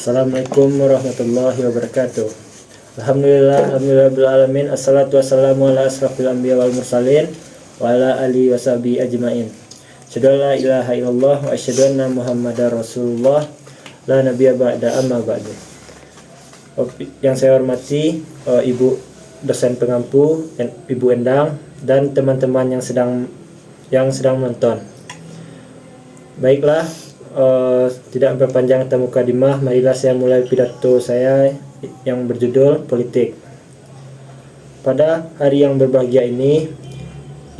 Assalamualaikum warahmatullahi wabarakatuh. Alhamdulillah, assalatu wassalamu ala asrafil anbiya wal mursalin wa ala alihi washabihi ajmain. Asyhadu an la ilaha illallah wa asyhadu anna muhammadar rasulullah la nabiyya ba'da amma ba'du. Yang saya hormati Ibu dosen pengampu, Ibu Endang, dan teman-teman yang sedang menonton. Baiklah, tidak berpanjang kata mukadimah, marilah saya mulai pidato saya yang berjudul politik. Pada hari yang berbahagia ini,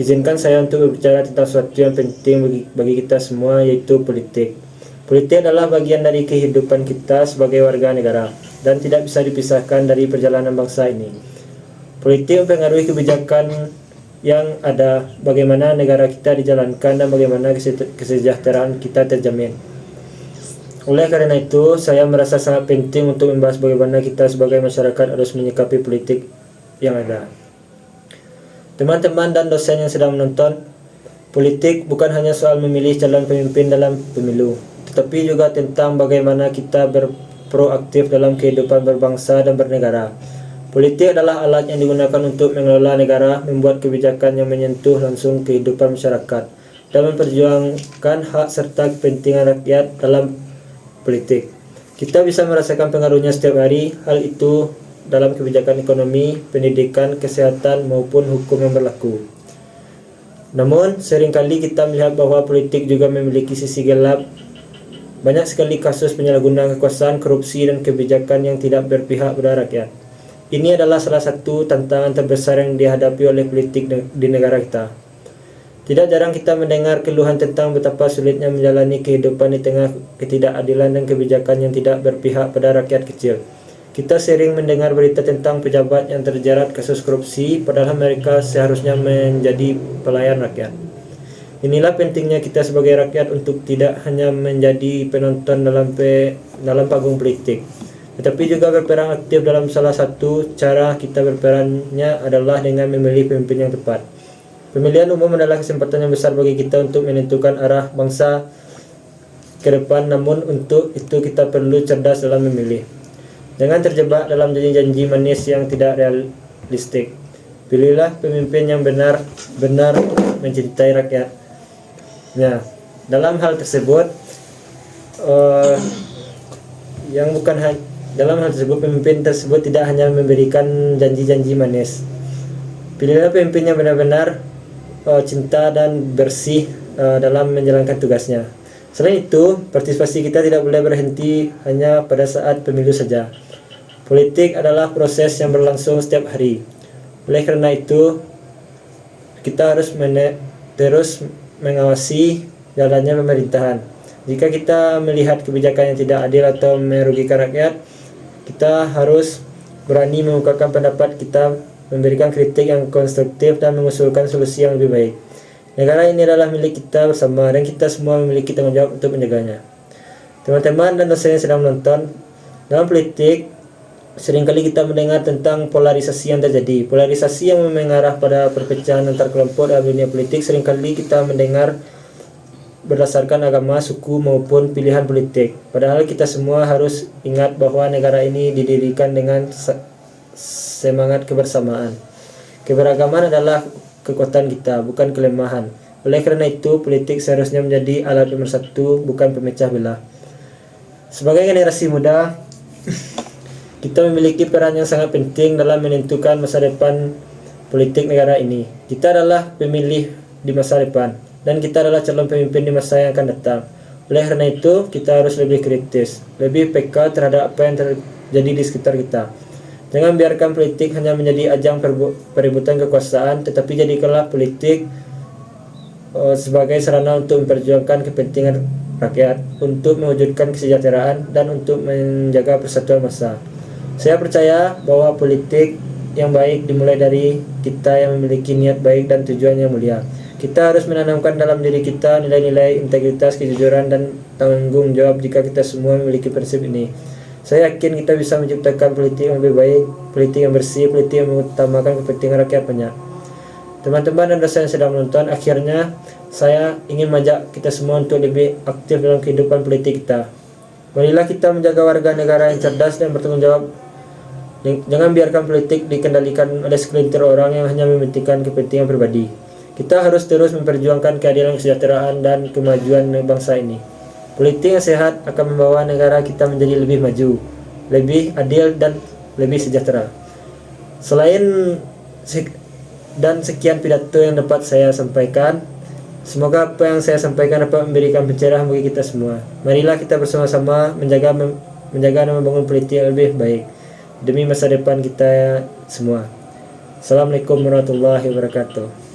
izinkan saya untuk berbicara tentang sesuatu yang penting bagi kita semua, yaitu politik. Politik adalah bagian dari kehidupan kita sebagai warga negara dan tidak bisa dipisahkan dari perjalanan bangsa ini. Politik mempengaruhi kebijakan yang ada, bagaimana negara kita dijalankan, dan bagaimana kesejahteraan kita terjamin. Oleh karena itu, saya merasa sangat penting untuk membahas bagaimana kita sebagai masyarakat harus menyikapi politik yang ada. Teman-teman dan dosen yang sedang menonton, politik bukan hanya soal memilih calon pemimpin dalam pemilu, tetapi juga tentang bagaimana kita berproaktif dalam kehidupan berbangsa dan bernegara. Politik adalah alat yang digunakan untuk mengelola negara, membuat kebijakan yang menyentuh langsung kehidupan masyarakat, dan memperjuangkan hak serta kepentingan rakyat dalam politik. Kita bisa merasakan pengaruhnya setiap hari, hal itu dalam kebijakan ekonomi, pendidikan, kesehatan, maupun hukum yang berlaku. Namun, seringkali kita melihat bahwa politik juga memiliki sisi gelap. Banyak sekali kasus penyalahgunaan kekuasaan, korupsi, dan kebijakan yang tidak berpihak pada rakyat. Ini adalah salah satu tantangan terbesar yang dihadapi oleh politik di negara kita. Tidak jarang kita mendengar keluhan tentang betapa sulitnya menjalani kehidupan di tengah ketidakadilan dan kebijakan yang tidak berpihak pada rakyat kecil. Kita sering mendengar berita tentang pejabat yang terjerat kasus korupsi, padahal mereka seharusnya menjadi pelayan rakyat. Inilah pentingnya kita sebagai rakyat untuk tidak hanya menjadi penonton dalam panggung politik, tetapi juga berperan aktif. Dalam salah satu cara kita berperannya adalah dengan memilih pemimpin yang tepat. Pemilihan umum adalah kesempatan yang besar bagi kita untuk menentukan arah bangsa ke depan, namun untuk itu kita perlu cerdas dalam memilih. Jangan terjebak dalam janji-janji manis yang tidak realistik. Pilihlah pemimpin yang benar-benar mencintai rakyatnya. Dalam hal tersebut, pemimpin tersebut tidak hanya memberikan janji-janji manis. Pilihlah pemimpin yang benar-benar cinta dan bersih dalam menjalankan tugasnya. Selain itu, partisipasi kita tidak boleh berhenti hanya pada saat pemilu saja. Politik adalah proses yang berlangsung setiap hari. Oleh karena itu, kita harus terus mengawasi jalannya pemerintahan. Jika kita melihat kebijakan yang tidak adil atau merugikan rakyat, kita harus berani mengungkapkan pendapat kita, memberikan kritik yang konstruktif, dan mengusulkan solusi yang lebih baik. Negara ini adalah milik kita bersama, dan kita semua memiliki tanggung jawab untuk menjaganya. Teman-teman dan dosen yang sedang menonton, dalam politik, seringkali kita mendengar tentang polarisasi yang terjadi. Polarisasi yang mengarah pada perpecahan antar kelompok dalam dunia politik. Seringkali kita mendengar berdasarkan agama, suku, maupun pilihan politik. Padahal kita semua harus ingat bahwa negara ini didirikan dengan semangat kebersamaan. Keberagaman adalah kekuatan kita, bukan kelemahan. Oleh karena itu, politik seharusnya menjadi alat nomor satu, bukan pemecah belah. Sebagai generasi muda, kita memiliki peran yang sangat penting dalam menentukan masa depan politik negara ini. Kita adalah pemilih di masa depan, dan kita adalah calon pemimpin di masa yang akan datang. Oleh karena itu, kita harus lebih kritis, lebih peka terhadap apa yang terjadi di sekitar kita. Jangan biarkan politik hanya menjadi ajang perebutan kekuasaan, tetapi jadikanlah politik sebagai sarana untuk memperjuangkan kepentingan rakyat, untuk mewujudkan kesejahteraan, dan untuk menjaga persatuan bangsa. Saya percaya bahwa politik yang baik dimulai dari kita yang memiliki niat baik dan tujuan yang mulia. Kita harus menanamkan dalam diri kita nilai-nilai integritas, kejujuran, dan tanggung jawab. Jika kita semua memiliki prinsip ini, saya yakin kita bisa menciptakan politik yang lebih baik, politik yang bersih, politik yang mengutamakan kepentingan rakyat banyak. Teman-teman dan dosen yang sedang menonton, akhirnya saya ingin mengajak kita semua untuk lebih aktif dalam kehidupan politik kita. Marilah kita menjaga warga negara yang cerdas dan bertanggung jawab. Jangan biarkan politik dikendalikan oleh segelintir orang yang hanya mementingkan kepentingan pribadi. Kita harus terus memperjuangkan keadilan, kesejahteraan, dan kemajuan bangsa ini. Politik yang sehat akan membawa negara kita menjadi lebih maju, lebih adil, dan lebih sejahtera. Sekian pidato yang dapat saya sampaikan. Semoga apa yang saya sampaikan dapat memberikan pencerahan bagi kita semua. Marilah kita bersama-sama menjaga dan membangun politik yang lebih baik demi masa depan kita semua. Assalamualaikum warahmatullahi wabarakatuh.